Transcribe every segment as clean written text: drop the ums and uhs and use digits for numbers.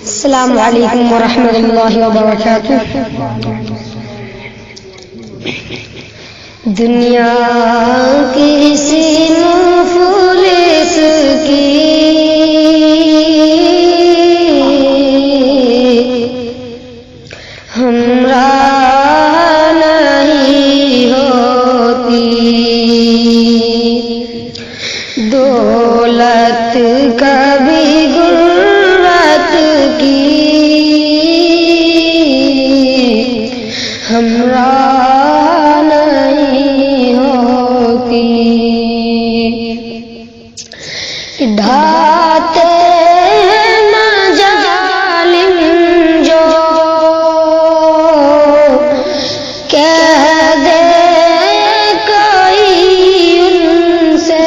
السلام علیکم ورحمۃ اللہ وبرکاتہ. دنیا کسی مفلس کی ہمراہ نہیں ہوتی، دولت کبھی غربت کی ہمراہ نہیں ہوتی. ڈھاتے مظالم جو کہہ دے کوئی ان سے،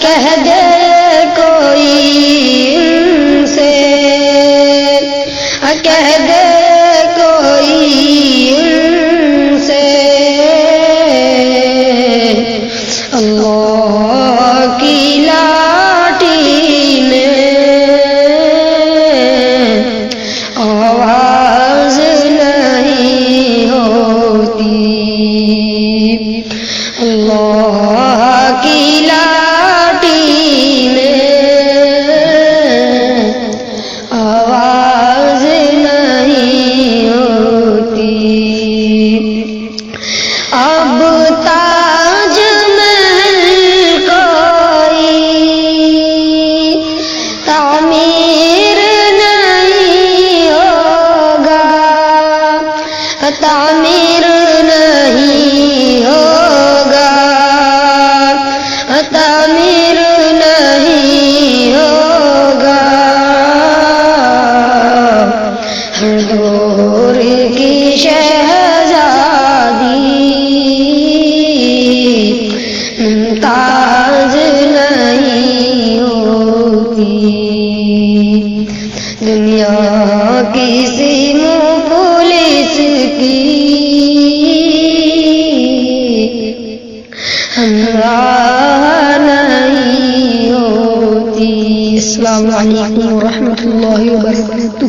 کہہ دے کوئی ان سے، کہہ دے کوئی ان سے، اللہ کی لاٹھی میں آواز نہیں ہوتی، اللہ کی لاٹھی میں آواز نہیں ہوتی. اب تاج محل کوئی تعمیر نہیں ہوگا، تعمیر نہیں ہوگا، تعمیر نہیں ہوگا. ہر دور کی شہزادی ممتاز نہیں ہوتی. دنیا کسی مفلس کی ہمراہ نہیں ہوتی. السلام علیکم ورحمۃ اللہ وبرکاتہ.